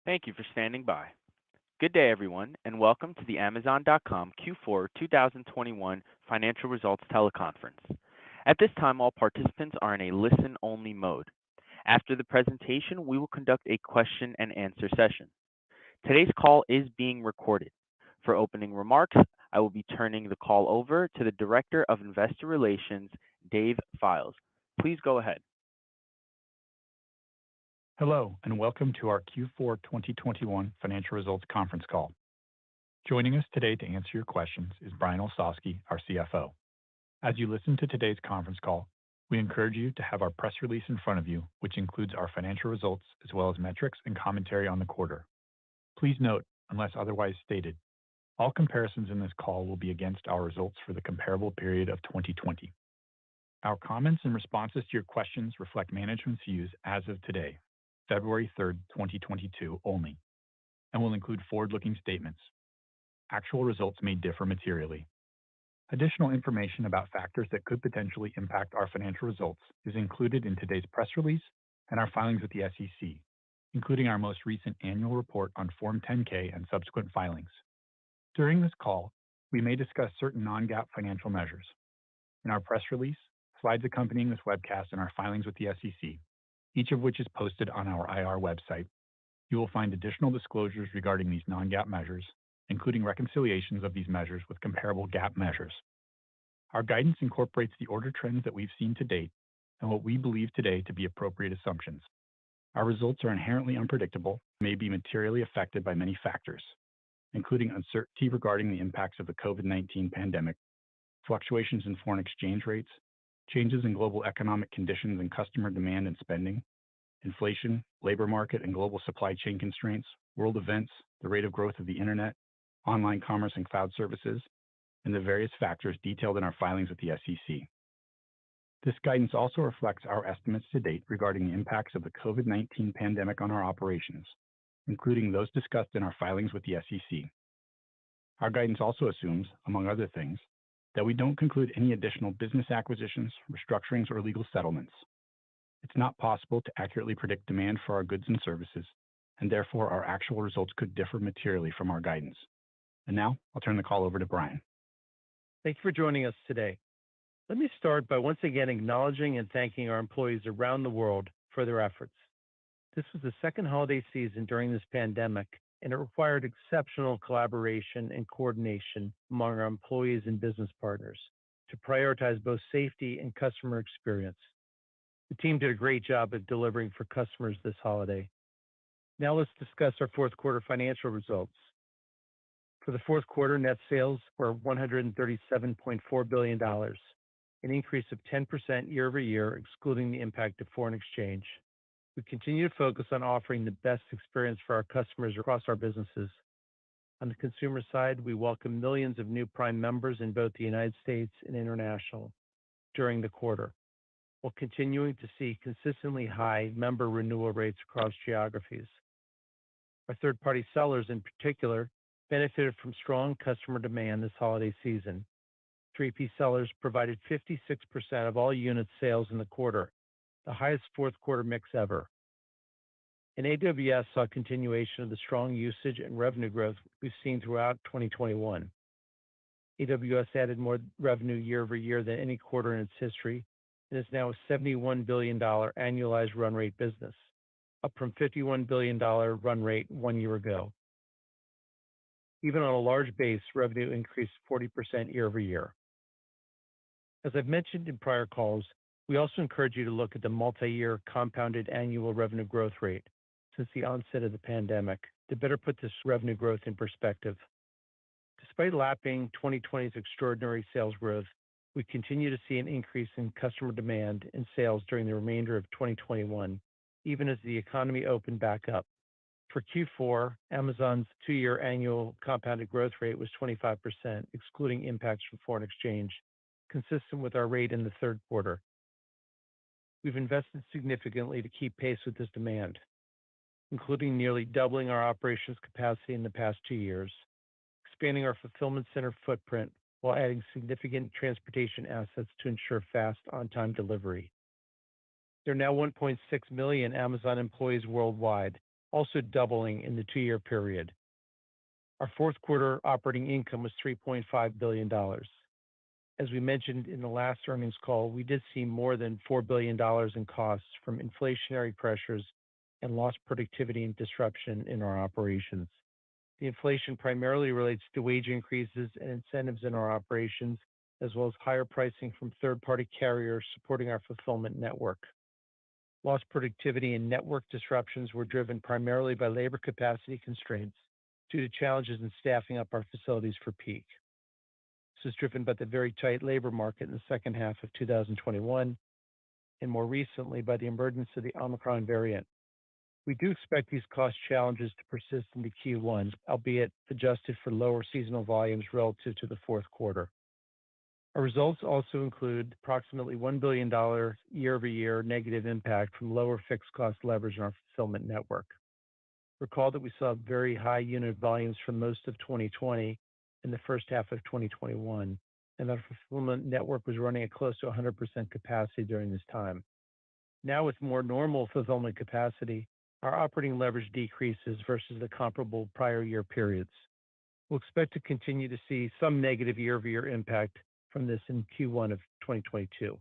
Thank you for standing by. Good day, everyone, and welcome to the Amazon.com Q4 2021 financial results teleconference. At this time, all participants are in a listen-only mode. After the presentation, we will conduct a question-and-answer session. Today's call is being recorded. For opening remarks, I will be turning the call over to the Director of Investor Relations, Dave Files. Please go ahead. Hello, and welcome to our Q4 2021 financial results conference call. Joining us today to answer your questions is Brian Olsavsky, our CFO. As you listen to today's conference call, we encourage you to have our press release in front of you, which includes our financial results as well as metrics and commentary on the quarter. Please note, unless otherwise stated, all comparisons in this call will be against our results for the comparable period of 2020. Our comments and responses to your questions reflect management's views as of today, February 3rd, 2022 only, and will include forward-looking statements. Actual results may differ materially. Additional information about factors that could potentially impact our financial results is included in today's press release and our filings with the SEC, including our most recent annual report on Form 10-K and subsequent filings. During this call, we may discuss certain non-GAAP financial measures. In our press release, slides accompanying this webcast, and our filings with the SEC, each of which is posted on our IR website, you will find additional disclosures regarding these non-GAAP measures, including reconciliations of these measures with comparable GAAP measures. Our guidance incorporates the order trends that we've seen to date and what we believe today to be appropriate assumptions. Our results are inherently unpredictable and may be materially affected by many factors, including uncertainty regarding the impacts of the COVID-19 pandemic, fluctuations in foreign exchange rates, changes in global economic conditions and customer demand and spending, inflation, labor market and global supply chain constraints, world events, the rate of growth of the internet, online commerce and cloud services, and the various factors detailed in our filings with the SEC. This guidance also reflects our estimates to date regarding the impacts of the COVID-19 pandemic on our operations, including those discussed in our filings with the SEC. Our guidance also assumes, among other things, that we don't conclude any additional business acquisitions, restructurings, or legal settlements. It's not possible to accurately predict demand for our goods and services, and therefore our actual results could differ materially from our guidance. And now, I'll turn the call over to Brian. Thank you for joining us today. Let me start by once again acknowledging and thanking our employees around the world for their efforts. This was the second holiday season during this pandemic, and it required exceptional collaboration and coordination among our employees and business partners to prioritize both safety and customer experience. The team did a great job of delivering for customers this holiday. Now let's discuss our fourth quarter financial results. For the fourth quarter, net sales were $137.4 billion, an increase of 10% year over year, excluding the impact of foreign exchange. We continue to focus on offering the best experience for our customers across our businesses. On the consumer side, we welcome millions of new Prime members in both the United States and international during the quarter, while continuing to see consistently high member renewal rates across geographies. Our third-party sellers in particular benefited from strong customer demand this holiday season. 3P sellers provided 56% of all unit sales in the quarter, the highest fourth quarter mix ever. And AWS saw continuation of the strong usage and revenue growth we've seen throughout 2021. AWS added more revenue year over year than any quarter in its history, and is now a $71 billion annualized run rate business, up from $51 billion run rate 1 year ago. Even on a large base, revenue increased 40% year over year. As I've mentioned in prior calls, we also encourage you to look at the multi-year compounded annual revenue growth rate since the onset of the pandemic to better put this revenue growth in perspective. Despite lapping 2020's extraordinary sales growth, we continue to see an increase in customer demand and sales during the remainder of 2021, even as the economy opened back up. For Q4, Amazon's 2-year annual compounded growth rate was 25%, excluding impacts from foreign exchange, consistent with our rate in the third quarter. We've invested significantly to keep pace with this demand, including nearly doubling our operations capacity in the past 2 years, expanding our fulfillment center footprint while adding significant transportation assets to ensure fast on-time delivery. There are now 1.6 million Amazon employees worldwide, also doubling in the 2-year period. Our fourth quarter operating income was $3.5 billion. As we mentioned in the last earnings call, we did see more than $4 billion in costs from inflationary pressures and lost productivity and disruption in our operations. The inflation primarily relates to wage increases and incentives in our operations, as well as higher pricing from third-party carriers supporting our fulfillment network. Lost productivity and network disruptions were driven primarily by labor capacity constraints due to challenges in staffing up our facilities for peak. This was driven by the very tight labor market in the second half of 2021, and more recently by the emergence of the Omicron variant. We do expect these cost challenges to persist into Q1, albeit adjusted for lower seasonal volumes relative to the fourth quarter. Our results also include approximately $1 billion year-over-year negative impact from lower fixed cost leverage in our fulfillment network. Recall that we saw very high unit volumes for most of 2020 and the first half of 2021, and our fulfillment network was running at close to 100% capacity during this time. Now, with more normal fulfillment capacity, our operating leverage decreases versus the comparable prior year periods. We'll expect to continue to see some negative year-over-year impact from this in Q1 of 2022.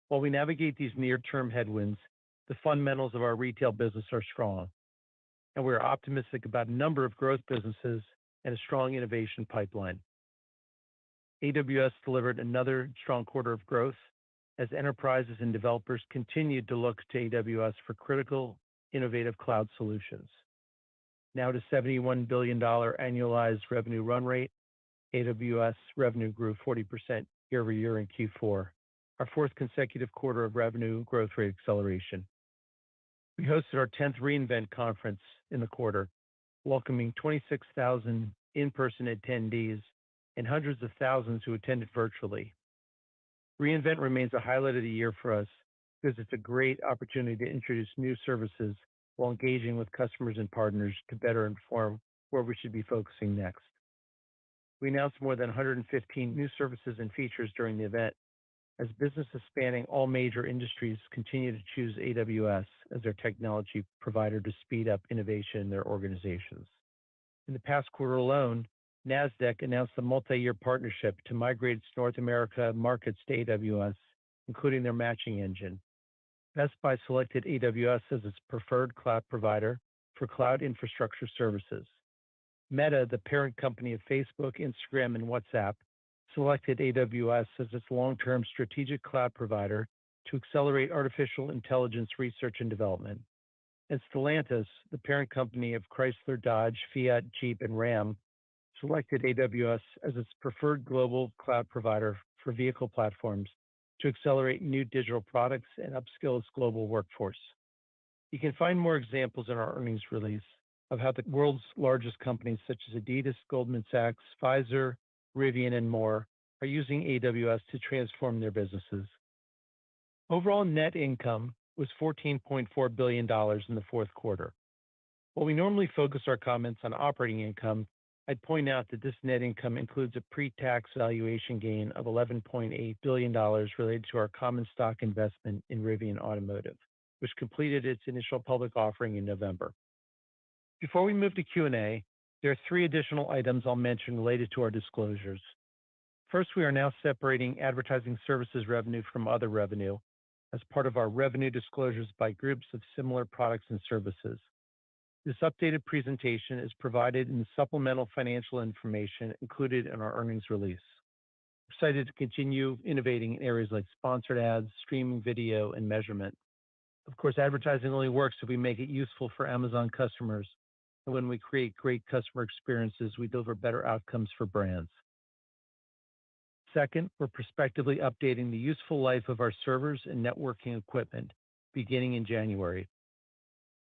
While we navigate these near-term headwinds, the fundamentals of our retail business are strong, and we are optimistic about a number of growth businesses and a strong innovation pipeline. AWS delivered another strong quarter of growth as enterprises and developers continued to look to AWS for critical, innovative cloud solutions. Now to $71 billion annualized revenue run rate, AWS revenue grew 40% year-over-year in Q4, our fourth consecutive quarter of revenue growth rate acceleration. We hosted our 10th re:Invent conference in the quarter, welcoming 26,000 in-person attendees and hundreds of thousands who attended virtually. re:Invent remains a highlight of the year for us because it's a great opportunity to introduce new services while engaging with customers and partners to better inform where we should be focusing next. We announced more than 115 new services and features during the event as businesses spanning all major industries continue to choose AWS as their technology provider to speed up innovation in their organizations. In the past quarter alone, NASDAQ announced a multi-year partnership to migrate its North America markets to AWS, including their matching engine. Best Buy selected AWS as its preferred cloud provider for cloud infrastructure services. Meta, the parent company of Facebook, Instagram, and WhatsApp, selected AWS as its long-term strategic cloud provider to accelerate artificial intelligence research and development. And Stellantis, the parent company of Chrysler, Dodge, Fiat, Jeep, and Ram, selected AWS as its preferred global cloud provider for vehicle platforms to accelerate new digital products and upskill its global workforce. You can find more examples in our earnings release of how the world's largest companies such as Adidas, Goldman Sachs, Pfizer, Rivian, and more are using AWS to transform their businesses. Overall net income was $14.4 billion in the fourth quarter. While we normally focus our comments on operating income, I'd point out that this net income includes a pre-tax valuation gain of $11.8 billion related to our common stock investment in Rivian Automotive, which completed its initial public offering in November. Before we move to Q&A, there are 3 additional items I'll mention related to our disclosures. First, we are now separating advertising services revenue from other revenue as part of our revenue disclosures by groups of similar products and services. This updated presentation is provided in the supplemental financial information included in our earnings release. We're excited to continue innovating in areas like sponsored ads, streaming video, and measurement. Of course, advertising only works if we make it useful for Amazon customers. And when we create great customer experiences, we deliver better outcomes for brands. Second, we're prospectively updating the useful life of our servers and networking equipment beginning in January.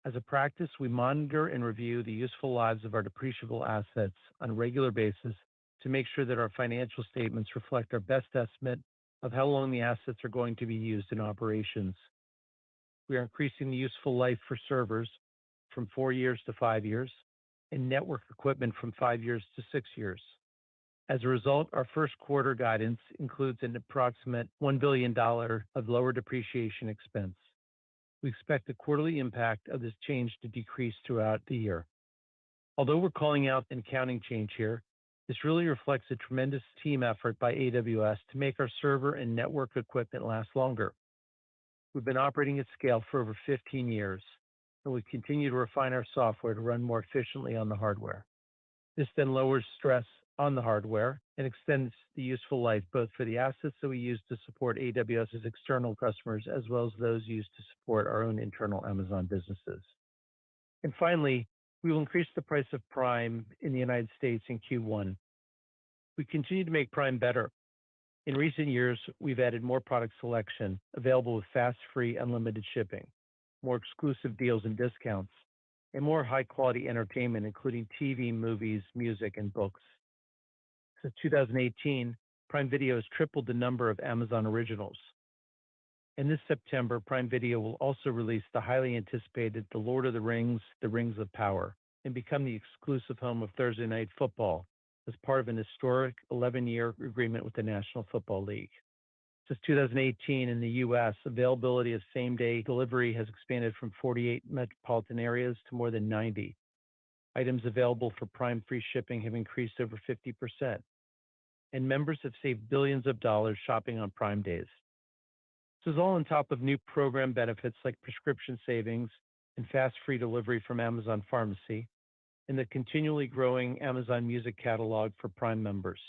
As a practice, we monitor and review the useful lives of our depreciable assets on a regular basis to make sure that our financial statements reflect our best estimate of how long the assets are going to be used in operations. We are increasing the useful life for servers from 4 years to 5 years, and network equipment from 5 years to 6 years. As a result, our first quarter guidance includes an approximate $1 billion of lower depreciation expense. We expect the quarterly impact of this change to decrease throughout the year. Although we're calling out an accounting change here, this really reflects a tremendous team effort by AWS to make our server and network equipment last longer. We've been operating at scale for over 15 years, and we continue to refine our software to run more efficiently on the hardware. This then lowers stress on the hardware and extends the useful life both for the assets that we use to support AWS's external customers as well as those used to support our own internal Amazon businesses. And finally, we will increase the price of Prime in the United States in Q1. We continue to make Prime better. In recent years, we've added more product selection available with fast, free, unlimited shipping, more exclusive deals and discounts, and more high-quality entertainment, including TV, movies, music, and books. Since 2018, Prime Video has tripled the number of Amazon originals. And this September, Prime Video will also release the highly anticipated The Lord of the Rings, The Rings of Power, and become the exclusive home of Thursday Night Football as part of an historic 11-year agreement with the National Football League. Since 2018 in the U.S., availability of same-day delivery has expanded from 48 metropolitan areas to more than 90. Items available for Prime free shipping have increased over 50%, and members have saved billions of dollars shopping on Prime days. This is all on top of new program benefits like prescription savings and fast free delivery from Amazon Pharmacy, and the continually growing Amazon Music catalog for Prime members,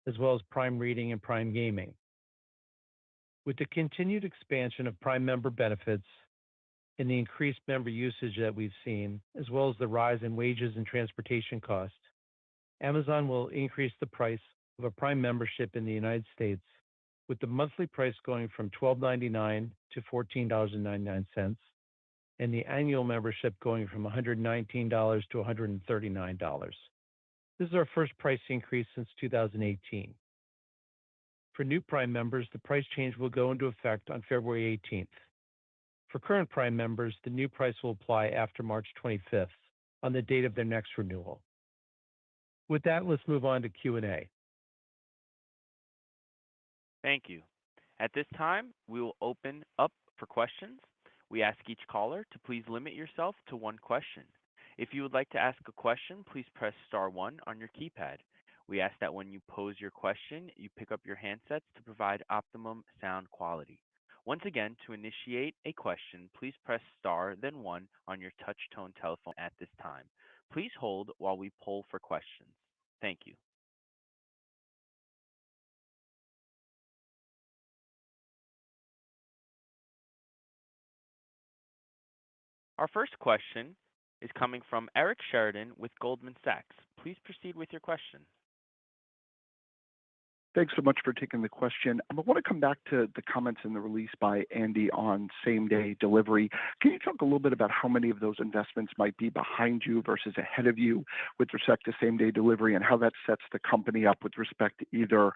as well as Prime Reading and Prime Gaming. With the continued expansion of Prime member benefits and the increased member usage that we've seen, as well as the rise in wages and transportation costs, Amazon will increase the price of a Prime membership in the United States, with the monthly price going from $12.99 to $14.99, and the annual membership going from $119 to $139. This is our first price increase since 2018. For new Prime members, the price change will go into effect on February 18th. For current Prime members, the new price will apply after March 25th, on the date of their next renewal. With that, let's move on to Q&A. Thank you. At this time, we will open up for questions. We ask each caller to please limit yourself to one question. If you would like to ask a question, please press star one on your keypad. We ask that when you pose your question, you pick up your handsets to provide optimum sound quality. Once again, to initiate a question, please press star, then one on your touch-tone telephone at this time. Please hold while we poll for questions. Thank you. Our first question is coming from Eric Sheridan with Goldman Sachs. Please proceed with your question. Thanks so much for taking the question. I want to come back to the comments in the release by Andy on same-day delivery. Can you talk a little bit about how many of those investments might be behind you versus ahead of you with respect to same-day delivery, and how that sets the company up with respect to either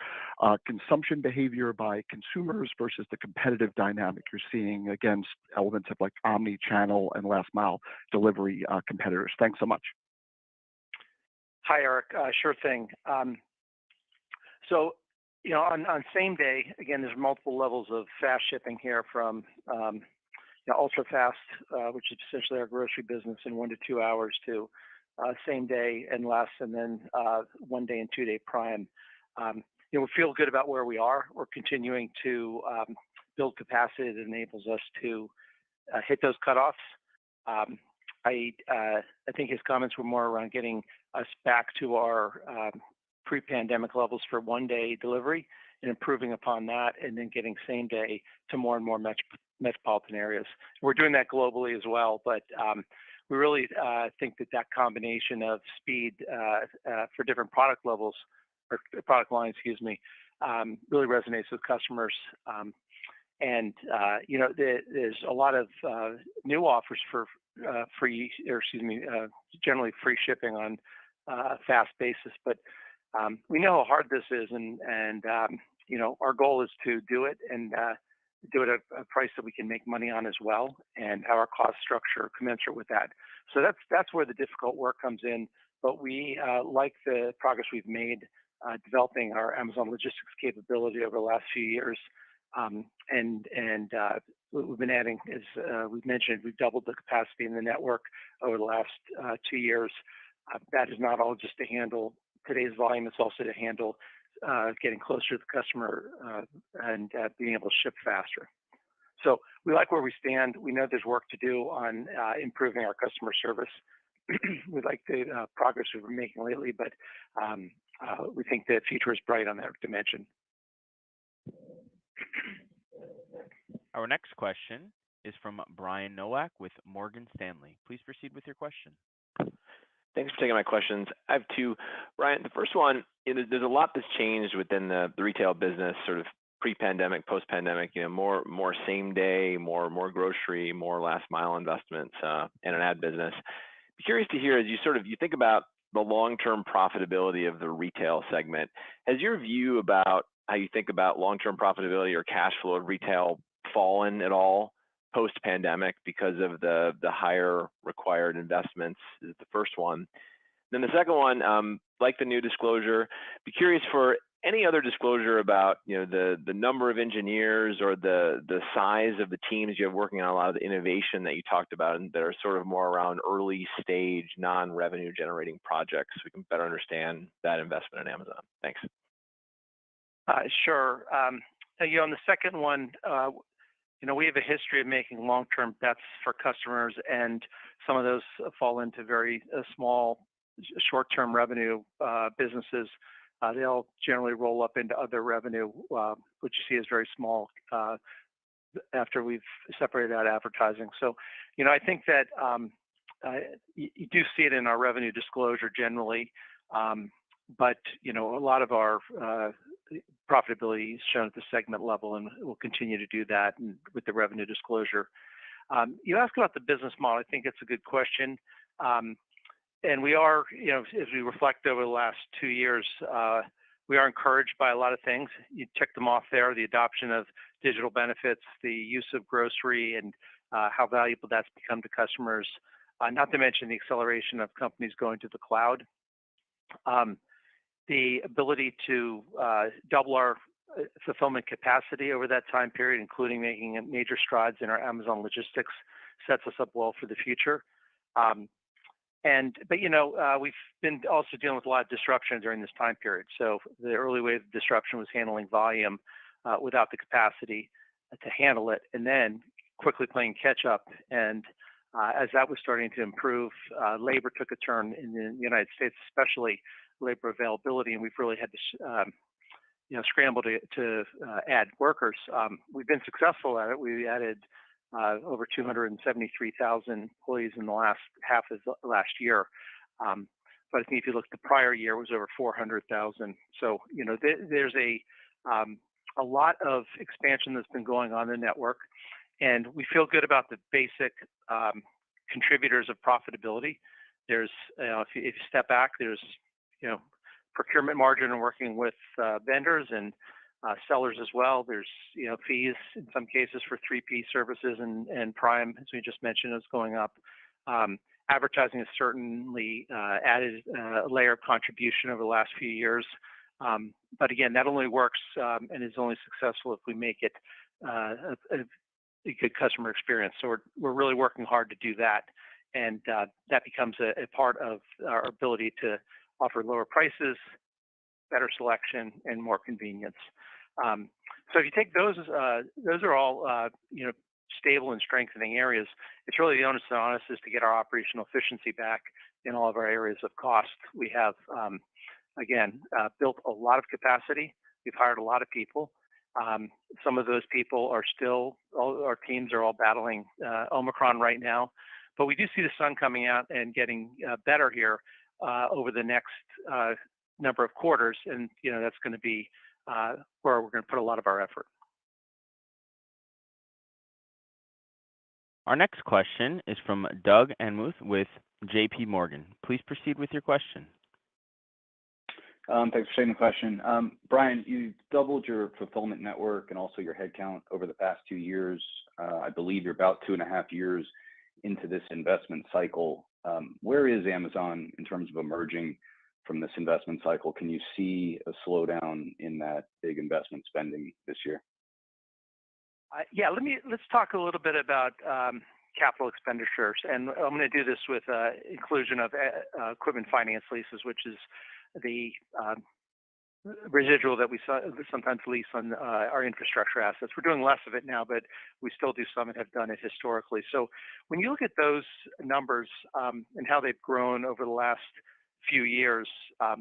consumption behavior by consumers versus the competitive dynamic you're seeing against elements of like omni-channel and last-mile delivery competitors? Thanks so much. Hi, Eric. Sure thing. On same day, again, there's multiple levels of fast shipping here from ultra fast, which is essentially our grocery business in 1 to 2 hours, to same day and less, and then 1 day and 2 day Prime. We feel good about where we are. We're continuing to build capacity that enables us to hit those cutoffs. I think his comments were more around getting us back to our pre-pandemic levels for 1 day delivery and improving upon that, and then getting same day to more and more metropolitan areas. We're doing that globally as well, but we really think that combination of speed for different product levels, or product lines, really resonates with customers. There's a lot of new offers for generally free shipping on a fast basis, but we know how hard this is, and our goal is to do it and do it at a price that we can make money on as well, and have our cost structure commensurate with that. So that's where the difficult work comes in. But we like the progress we've made developing our Amazon logistics capability over the last few years. We've been adding, as we've mentioned, we've doubled the capacity in the network over the last 2 years. That is not all just to handle today's volume, it's also to handle getting closer to the customer and being able to ship faster. So we like where we stand. We know there's work to do on improving our customer service. We like the progress we've been making lately, but we think the future is bright on that dimension. Our next question is from Brian Nowak with Morgan Stanley. Please proceed with your question. Thanks for taking my questions. I have two. Brian, the first one, there's a lot that's changed within the retail business, sort of pre-pandemic, post-pandemic. More same day, more grocery, more last mile investments, and an ad business. Be curious to hear as you think about the long-term profitability of the retail segment. Has your view about how you think about long-term profitability or cash flow of retail fallen at all post-pandemic because of the higher required investments? Is the first one. Then the second one, like the new disclosure, be curious for any other disclosure about the number of engineers or the size of the teams you have working on a lot of the innovation that you talked about and that are sort of more around early stage non-revenue generating projects so we can better understand that investment in Amazon. Thanks. Sure. On the second one, we have a history of making long-term bets for customers, and some of those fall into very small, short-term revenue businesses. They'll generally roll up into other revenue, which you see is very small after we've separated out advertising. So, I think that you do see it in our revenue disclosure generally, but a lot of our profitability is shown at the segment level, and we'll continue to do that with the revenue disclosure. You asked about the business model. I think it's a good question. And we are, as we reflect over the last 2 years, we are encouraged by a lot of things. You check them off there, the adoption of digital benefits, the use of grocery, and how valuable that's become to customers, not to mention the acceleration of companies going to the cloud. The ability to double our fulfillment capacity over that time period, including making major strides in our Amazon logistics, sets us up well for the future. But we've been also dealing with a lot of disruption during this time period. So the early wave of disruption was handling volume without the capacity to handle it, and then quickly playing catch up. And as that was starting to improve, labor took a turn in the United States, especially labor availability, and we've really had to scramble to add workers. We've been successful at it. We added over 273,000 employees in the last half of last year. But I think if you look at the prior year, it was over 400,000. So, there's a lot of expansion that's been going on in the network, and we feel good about the basic contributors of profitability. There's, if you step back, there's, procurement margin and working with vendors and sellers as well. There's, fees in some cases for 3P services and Prime, as we just mentioned, is going up. Advertising has certainly added a layer of contribution over the last few years. But again, that only works and is only successful if we make it a good customer experience. So we're really working hard to do that. And that becomes a part of our ability to offer lower prices, better selection, and more convenience. So if you take those are all stable and strengthening areas. It's really the onus on us is to get our operational efficiency back in all of our areas of cost. We have built a lot of capacity. We've hired a lot of people. Some of those people are our teams are all battling Omicron right now, but we do see the sun coming out and getting better here over the next number of quarters, and that's going to be where we're going to put a lot of our effort. Our next question is from Doug Anmuth with J.P. Morgan. Please proceed with your question. Thanks for taking the question. Brian, you doubled your fulfillment network and also your headcount over the past 2 years. I believe you're about 2.5 years into this investment cycle. Where is Amazon in terms of emerging from this investment cycle? Can you see a slowdown in that big investment spending this year? Let's talk a little bit about capital expenditures, and I'm going to do this with inclusion of equipment finance leases, which is the residual that we sometimes lease on our infrastructure assets. We're doing less of it now, but we still do some and have done it historically. So when you look at those numbers and how they've grown over the last few years, I'll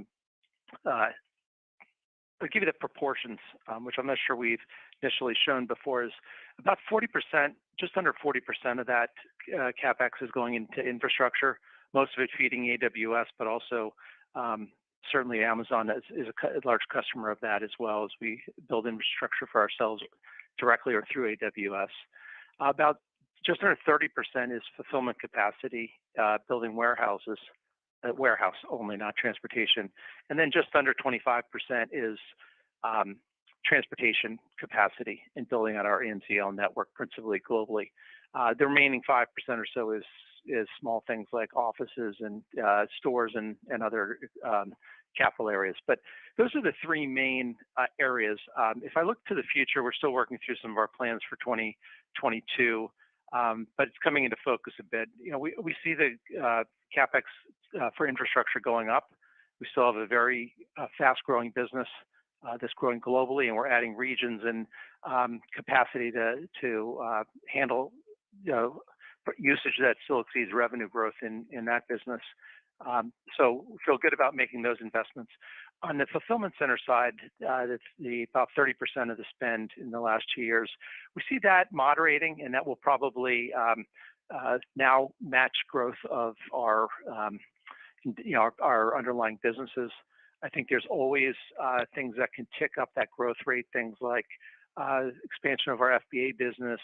give you the proportions, which I'm not sure we've initially shown before, is about 40%, just under 40% of that CapEx is going into infrastructure, most of it feeding AWS, but also certainly Amazon is a large customer of that as well as we build infrastructure for ourselves directly or through AWS. About just under 30% is fulfillment capacity, building warehouses, warehouse only, not transportation. And then just under 25% is transportation capacity in building out our AMZN network, principally globally. The remaining 5% or so is small things like offices and stores and other capital areas. But those are the three main areas. If I look to the future, we're still working through some of our plans for 2022, but it's coming into focus a bit. You know, we see the CapEx for infrastructure going up. We still have a very fast-growing business that's growing globally, and we're adding regions and capacity to handle, you know, usage that still exceeds revenue growth in that business. So we feel good about making those investments. On the fulfillment center side, that's about 30% of the spend in the last 2 years. We see that moderating, and that will probably now match growth of our, you know, our underlying businesses. I think there's always things that can tick up that growth rate, things like expansion of our FBA business,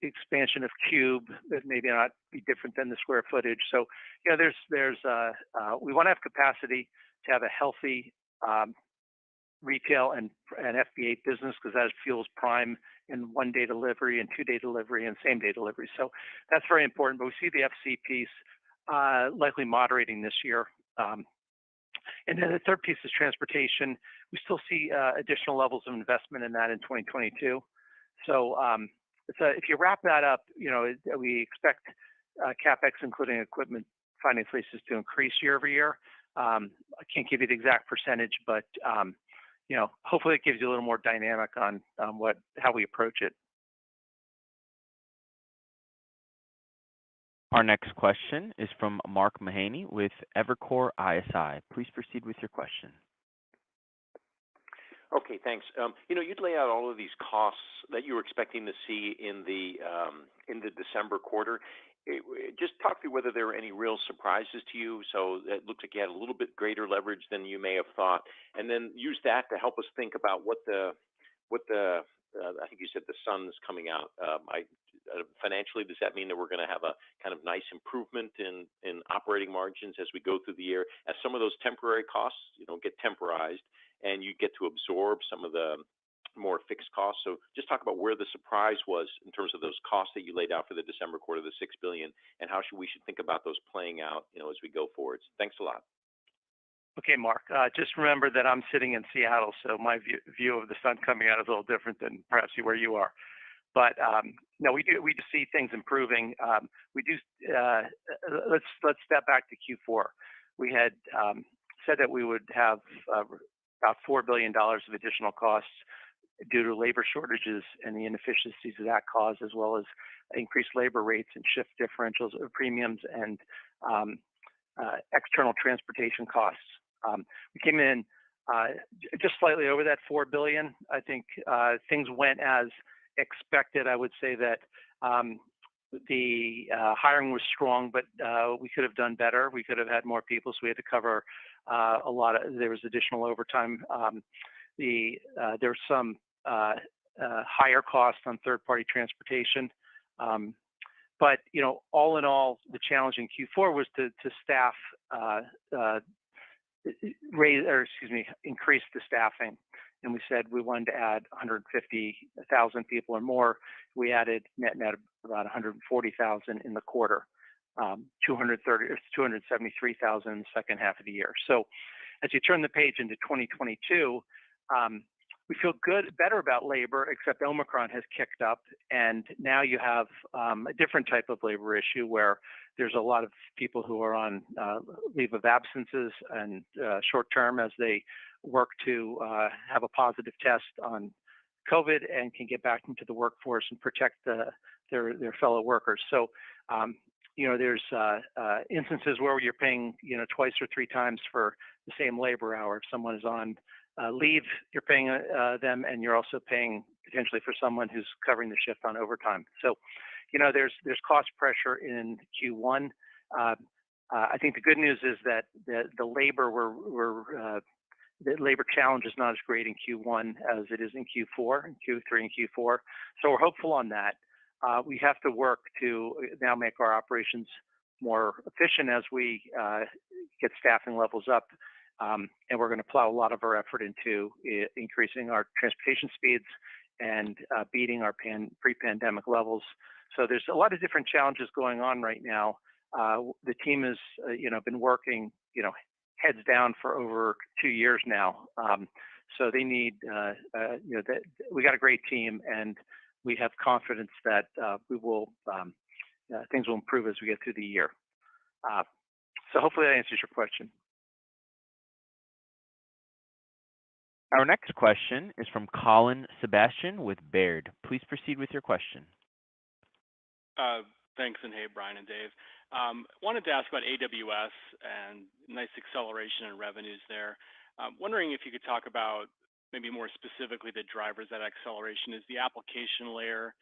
expansion of Cube that maybe not be different than the square footage. So, yeah, we want to have capacity to have a healthy retail and FBA business because that fuels Prime and one-day delivery and two-day delivery and same-day delivery. So that's very important. But we see the FC piece likely moderating this year. And then the third piece is transportation. We still see additional levels of investment in that in 2022. So if you wrap that up, you know, we expect CapEx, including equipment finance leases, to increase year over year. I can't give you the exact percentage, but you know, hopefully it gives you a little more dynamic on how we approach it. Our next question is from Mark Mahaney with Evercore ISI. Please proceed with your question. Okay, thanks. You know, you'd lay out all of these costs that you were expecting to see in the December quarter. Just talk through whether there were any real surprises to you. So it looks like you had a little bit greater leverage than you may have thought, and then use that to help us think about what the I think you said the sun's coming out. Financially, does that mean that we're going to have a kind of nice improvement in operating margins as we go through the year, as some of those temporary costs, you know, get temporized, and you get to absorb some of the more fixed costs? So just talk about where the surprise was in terms of those costs that you laid out for the December quarter, the $6 billion, and how we should think about those playing out, you know, as we go forward. Thanks a lot. Okay, Mark. Just remember that I'm sitting in Seattle, so my view of the sun coming out is a little different than perhaps where you are. But no, we just see things improving. Let's step back to Q4. We had said that we would have about $4 billion of additional costs due to labor shortages and the inefficiencies of that cause, as well as increased labor rates and shift differentials or premiums and external transportation costs. We came in just slightly over that $4 billion. I think things went as expected. I would say that the hiring was strong, but we could have done better. We could have had more people, so we had to cover there was additional overtime. There was some higher costs on third-party transportation. But, you know, all in all, the challenge in Q4 was to staff, increase the staffing. And we said we wanted to add 150,000 people or more. We added net about 140,000 in the quarter, 273,000 in the second half of the year. So as you turn the page into 2022, we feel better about labor, except Omicron has kicked up, and now you have a different type of labor issue where there's a lot of people who are on leave of absences and short term as they work to have a positive test on COVID and can get back into the workforce and protect their fellow workers. So, there's instances where you're paying, twice or three times for the same labor hour. If someone is on leave, you're paying them, and you're also paying potentially for someone who's covering the shift on overtime. So, there's cost pressure in Q1. I think the good news is that the labor challenge is not as great in Q1 as it is in Q4, and Q3 and Q4. So we're hopeful on that. We have to work to now make our operations more efficient as we get staffing levels up. And we're going to plow a lot of our effort into increasing our transportation speeds and beating our pre-pandemic levels. So there's a lot of different challenges going on right now. The team has, been working, heads down for over 2 years now. So they need, we got a great team, and we have confidence that things will improve as we get through the year. So hopefully that answers your question. Our next question is from Colin Sebastian with Baird. Please proceed with your question. Thanks, and hey, Brian and Dave. Wanted to ask about AWS and nice acceleration in revenues there. Wondering if you could talk about maybe more specifically the drivers of that acceleration. Is the application layer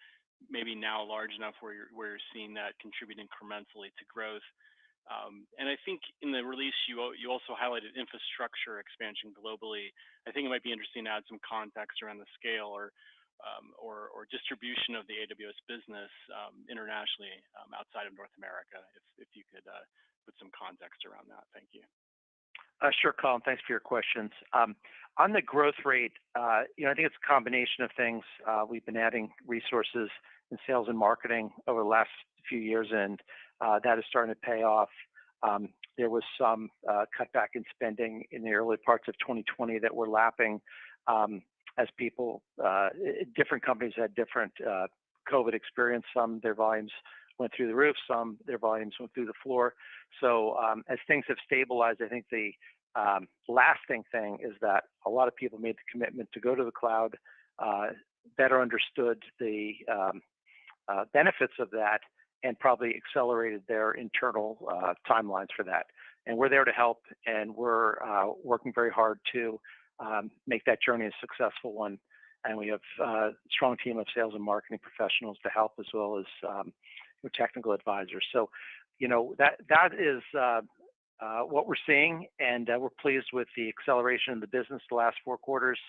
maybe now large enough where you're seeing that contribute incrementally to growth? And I think in the release you also highlighted infrastructure expansion globally. I think it might be interesting to add some context around the scale or distribution of the AWS business internationally outside of North America. If you could put some context around that. Thank you. Sure, Colin. Thanks for your questions. On the growth rate, I think it's a combination of things. We've been adding resources in sales and marketing over the last few years, and that is starting to pay off. There was some cutback in spending in the early parts of 2020 that we're lapping as people, different companies had different COVID experience. Some, their volumes went through the roof, some, their volumes went through the floor. So as things have stabilized, I think the lasting thing is that a lot of people made the commitment to go to the cloud, better understood the benefits of that, and probably accelerated their internal timelines for that. And we're there to help, and we're working very hard to make that journey a successful one. And we have a strong team of sales and marketing professionals to help, as well as technical advisors. So, that is what we're seeing, and we're pleased with the acceleration of the business the last 4 quarters.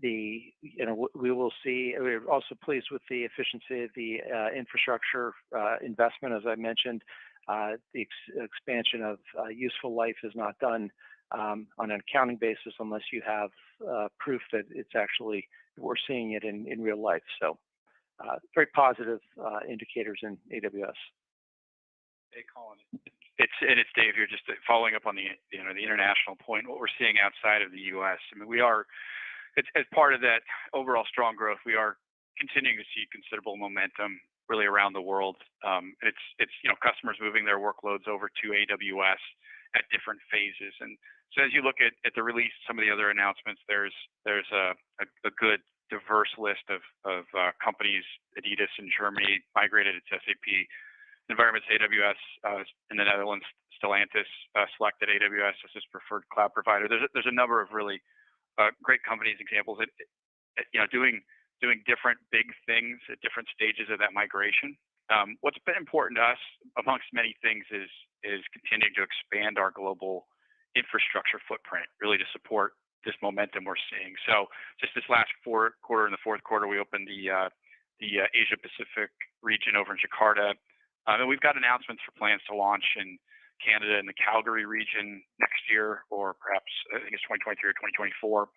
We will see. We're also pleased with the efficiency of the infrastructure investment, as I mentioned. The expansion of useful life is not done on an accounting basis unless you have proof that it's actually we're seeing it in real life. So, very positive indicators in AWS. Hey, Colin. It's Dave here. Just following up on the international point. What we're seeing outside of the U.S. I mean, it's as part of that overall strong growth, we are continuing to see considerable momentum really around the world. It's customers moving their workloads over to AWS at different phases. And so as you look at the release, some of the other announcements, there's a good diverse list of companies. Adidas in Germany migrated its SAP environments to AWS. In the Netherlands, Stellantis selected AWS as its preferred cloud provider. There's a number of really great companies examples that doing different big things at different stages of that migration. What's been important to us, amongst many things, is continuing to expand our global infrastructure footprint, really to support this momentum we're seeing. So just this last quarter, in the fourth quarter, we opened the Asia Pacific region over in Jakarta. And we've got announcements for plans to launch in Canada in the Calgary region next year, or perhaps I think it's 2023 or 2024.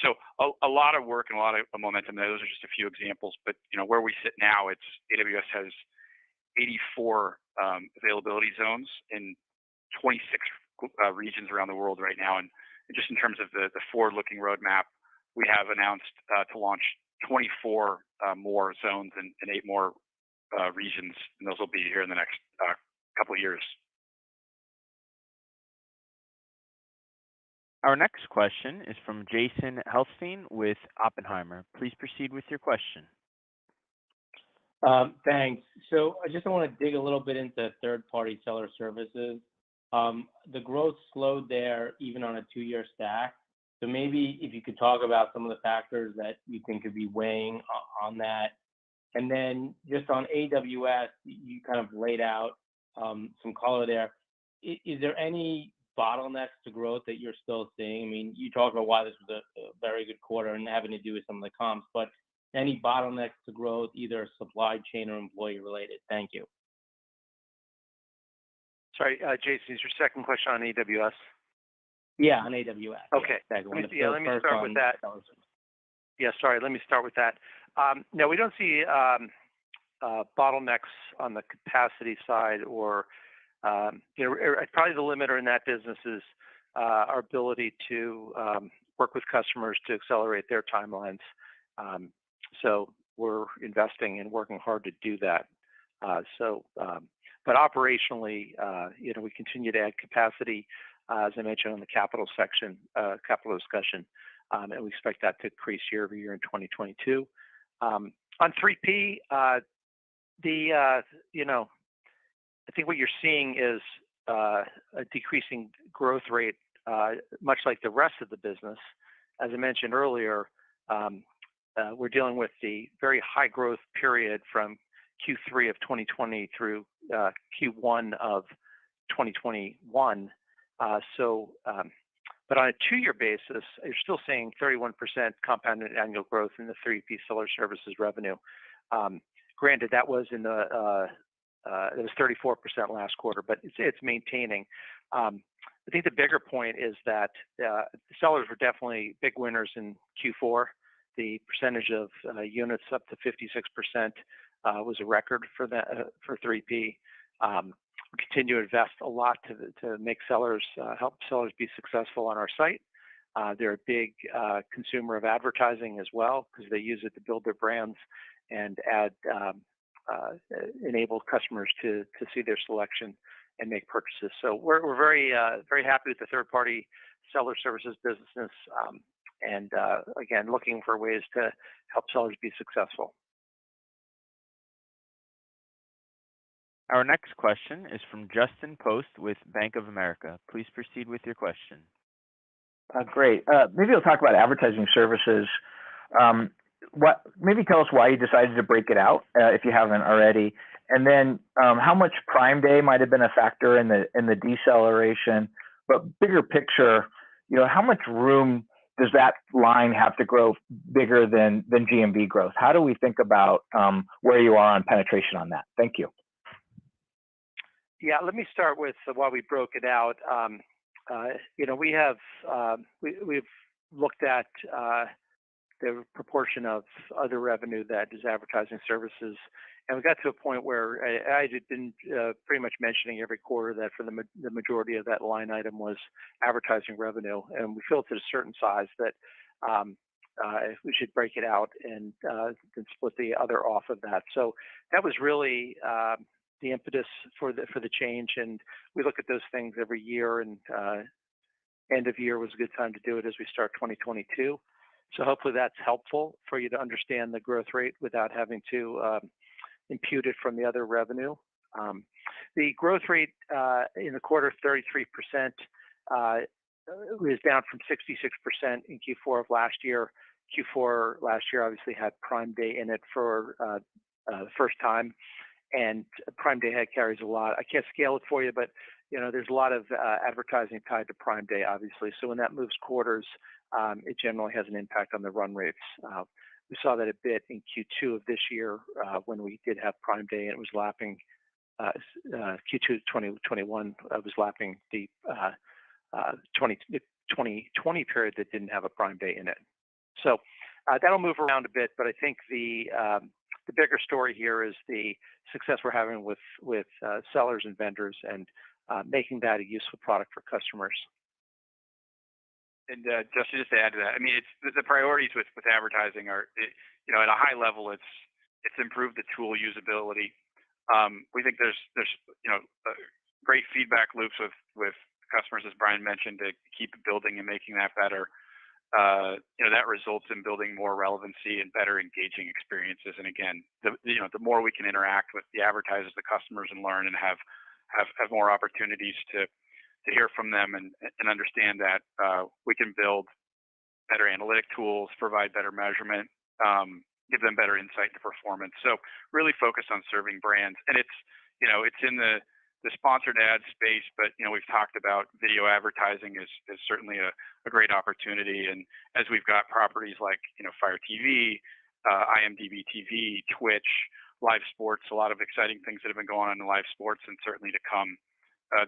So a lot of work and a lot of momentum there. Those are just a few examples, but where we sit now, it's AWS has 84 availability zones in 26 regions around the world right now, and just in terms of the forward-looking roadmap, we have announced to launch 24 more zones and 8 more regions, and those will be here in the next couple of years. Our next question is from Jason Helfstein with Oppenheimer. Please proceed with your question. Thanks. So I just want to dig a little bit into third-party seller services. The growth slowed there even on a 2-year stack. So maybe if you could talk about some of the factors that you think could be weighing on that. And then just on AWS, you kind of laid out some color there. Is there any bottlenecks to growth that you're still seeing? I mean, you talked about why this was a very good quarter and having to do with some of the comps, but any bottlenecks to growth, either supply chain or employee related? Thank you. Sorry, Jason, is your second question on AWS? Yeah, on AWS. Okay. Yeah, let me start with that. Yeah, sorry, let me start with that. No, we don't see bottlenecks on the capacity side or, probably the limiter in that business is our ability to work with customers to accelerate their timelines. So we're investing and working hard to do that. But operationally, we continue to add capacity, as I mentioned on the capital discussion, and we expect that to increase year over year in 2022. On 3P, I think what you're seeing is a decreasing growth rate, much like the rest of the business. As I mentioned earlier, we're dealing with the very high growth period from Q3 of 2020 through Q1 of 2021. But on a 2-year basis, you're still seeing 31% compounded annual growth in the 3P seller services revenue. Granted, that was it was 34% last quarter, but it's maintaining. I think the bigger point is that sellers were definitely big winners in Q4. The percentage of units up to 56% was a record for 3P. We continue to invest a lot to make sellers help sellers be successful on our site. They're a big consumer of advertising as well because they use it to build their brands and enable customers to see their selection and make purchases. So we're very happy with the third-party seller services business, and again, looking for ways to help sellers be successful. Our next question is from Justin Post with Bank of America. Please proceed with your question. Great. Maybe you'll talk about advertising services. Maybe tell us why you decided to break it out if you haven't already, and then how much Prime Day might have been a factor in the deceleration. But bigger picture, how much room does that line have to grow bigger than GMV growth? How do we think about where you are on penetration on that? Thank you. Yeah, let me start with why we broke it out. We've looked at the proportion of other revenue that is advertising services, and we got to a point where I had been pretty much mentioning every quarter that for the majority of that line item was advertising revenue, and we feel to a certain size that we should break it out and then split the other off of that. So that was really the impetus for the change, and we look at those things every year, and end of year was a good time to do it as we start 2022. So hopefully that's helpful for you to understand the growth rate without having to impute it from the other revenue. The growth rate in the quarter, 33%, was down from 66% in Q4 of last year. Q4 last year obviously had Prime Day in it for the first time, and Prime Day carries a lot. I can't scale it for you, but there's a lot of advertising tied to Prime Day, obviously. So when that moves quarters, it generally has an impact on the run rates. We saw that a bit in Q2 of this year when we did have Prime Day, and it was lapping Q2 2021 was lapping the 2020 period that didn't have a Prime Day in it. So that'll move around a bit, but I think the bigger story here is the success we're having with sellers and vendors and making that a useful product for customers. Justin, just to add to that, I mean, it's the priorities with advertising are, at a high level, it's improved the tool usability. We think there's great feedback loops with customers, as Brian mentioned, to keep building and making that better. That results in building more relevancy and better engaging experiences. And again, the more we can interact with the advertisers, the customers, and learn and have more opportunities to hear from them and understand that we can build better analytic tools, provide better measurement, give them better insight into performance. So really focus on serving brands. And it's in the sponsored ad space, but we've talked about video advertising is certainly a great opportunity. And as we've got properties like Fire TV, IMDb TV, Twitch, live sports, a lot of exciting things that have been going on in live sports and certainly to come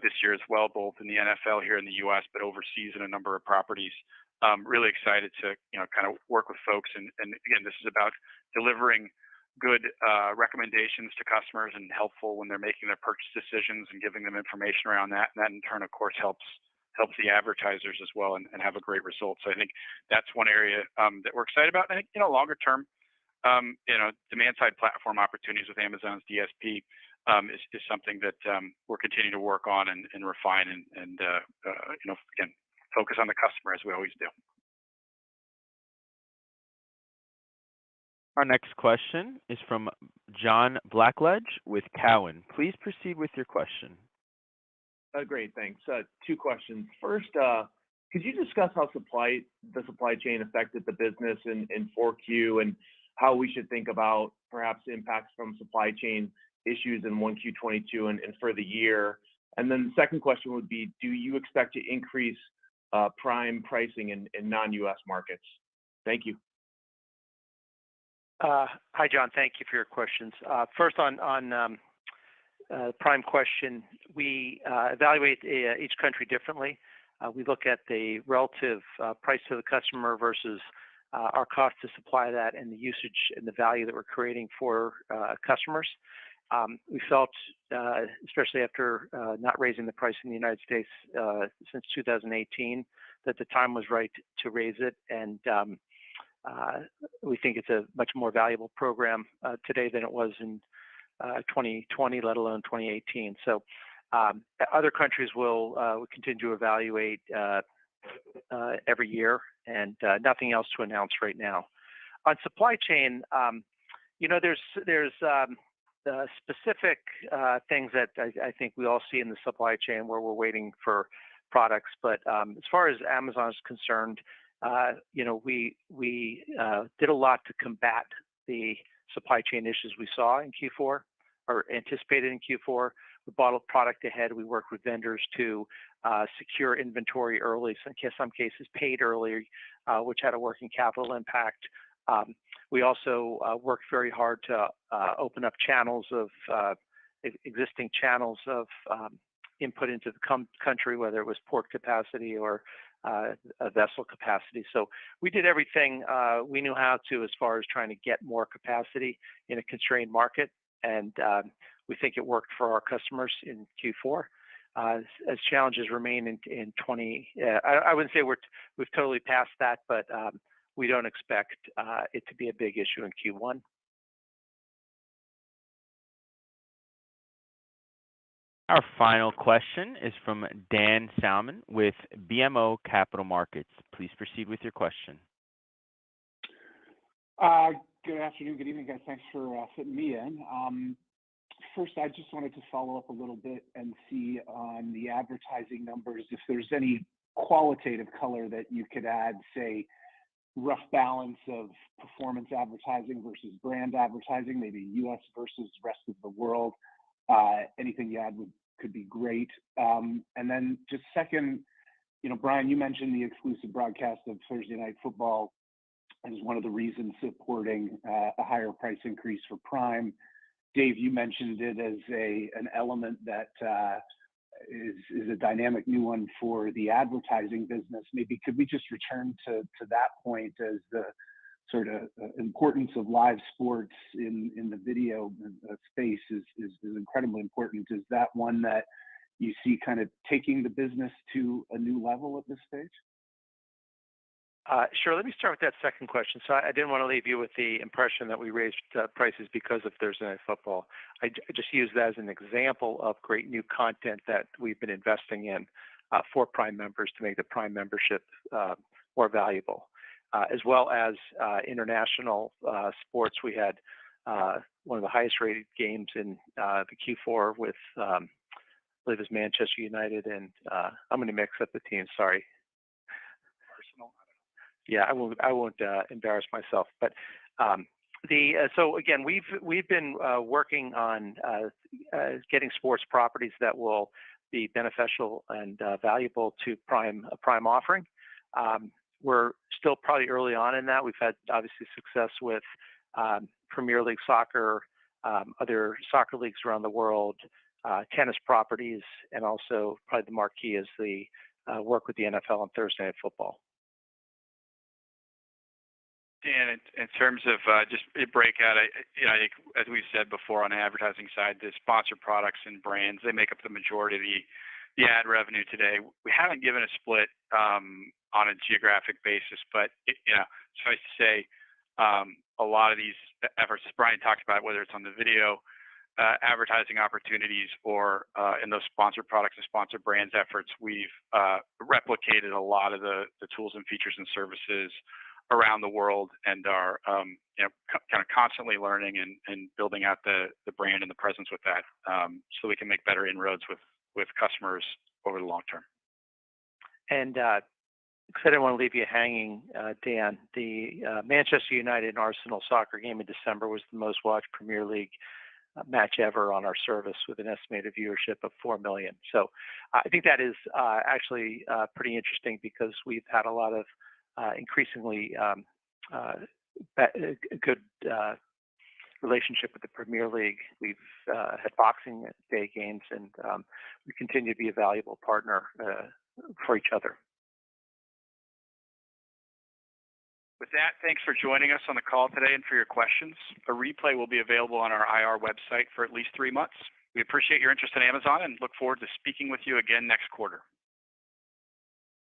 this year as well, both in the NFL here in the U.S., but overseas in a number of properties. Really excited to kind of work with folks. And again, this is about delivering good recommendations to customers and helpful when they're making their purchase decisions and giving them information around that. And that in turn, of course, helps the advertisers as well and have a great result. So I think that's one area that we're excited about. And I think longer term, demand side platform opportunities with Amazon's DSP is something that we're continuing to work on and refine and again, focus on the customer as we always do. Our next question is from John Blackledge with Cowen. Please proceed with your question. Great, thanks. Two questions. First, could you discuss how the supply chain affected the business in 4Q and how we should think about perhaps impacts from supply chain issues in 1Q22 and for the year? And then the second question would be, do you expect to increase prime pricing in non-US markets? Thank you. Hi, John. Thank you for your questions. First on prime question, we evaluate each country differently. We look at the relative price to the customer versus our cost to supply that and the usage and the value that we're creating for customers. We felt, especially after not raising the price in the United States since 2018, that the time was right to raise it. And we think it's a much more valuable program today than it was in 2020, let alone 2018. So other countries will continue to evaluate every year, and nothing else to announce right now. On supply chain, there's specific things that I think we all see in the supply chain where we're waiting for products. But as far as Amazon is concerned, we did a lot to combat the supply chain issues we saw in Q4 or anticipated in Q4. We bought a product ahead. We worked with vendors to secure inventory early, so in some cases paid early, which had a working capital impact. We also worked very hard to open up channels of existing channels of input into the country, whether it was port capacity or a vessel capacity. So we did everything we knew how to as far as trying to get more capacity in a constrained market, and we think it worked for our customers in Q4. As challenges remain in 20, I wouldn't say we've totally passed that, but we don't expect it to be a big issue in Q1. Our final question is from Dan Salmon with BMO Capital Markets. Please proceed with your question. Good afternoon, good evening, guys. Thanks for fitting me in. First, I just wanted to follow up a little bit and see on the advertising numbers, if there's any qualitative color that you could add, say, rough balance of performance advertising versus brand advertising, maybe US versus rest of the world. Anything you add could be great. And then just second, Brian, you mentioned the exclusive broadcast of Thursday Night Football as one of the reasons supporting a higher price increase for Prime. Dave, you mentioned it as an element that is a dynamic new one for the advertising business. Maybe could we just return to that point as the sort of importance of live sports in the video space is incredibly important. Is that one that you see kind of taking the business to a new level at this stage? Sure. Let me start with that second question. So I didn't want to leave you with the impression that we raised prices because of Thursday Night Football. I just use that as an example of great new content that we've been investing in for Prime members to make the Prime membership more valuable, as well as international sports. We had one of the highest rated games in the Q4 with, I believe it was Manchester United and I'm going to mix up the teams. Sorry. Arsenal. Yeah, I won't embarrass myself. But so again, we've been working on getting sports properties that will be beneficial and valuable to a Prime offering. We're still probably early on in that. We've had obviously success with Premier League soccer, other soccer leagues around the world, tennis properties, and also probably the marquee is the work with the NFL on Thursday Night Football. Dan, in terms of just a breakout, I think as we've said before on the advertising side, the sponsored products and brands, they make up the majority of the ad revenue today. We haven't given a split on a geographic basis, but suffice to say, a lot of these efforts, as Brian talked about, whether it's on the video advertising opportunities or in those sponsored products and sponsored brands efforts, we've replicated a lot of the tools and features and services around the world and are kind of constantly learning and building out the brand and the presence with that so we can make better inroads with customers over the long term. And because I didn't want to leave you hanging, Dan, the Manchester United and Arsenal soccer game in December was the most watched Premier League match ever on our service with an estimated viewership of 4 million. So I think that is actually pretty interesting because we've had a lot of increasingly good relationship with the Premier League. We've had Boxing Day games, and we continue to be a valuable partner for each other. With that, thanks for joining us on the call today and for your questions. A replay will be available on our IR website for at least 3 months. We appreciate your interest in Amazon and look forward to speaking with you again next quarter.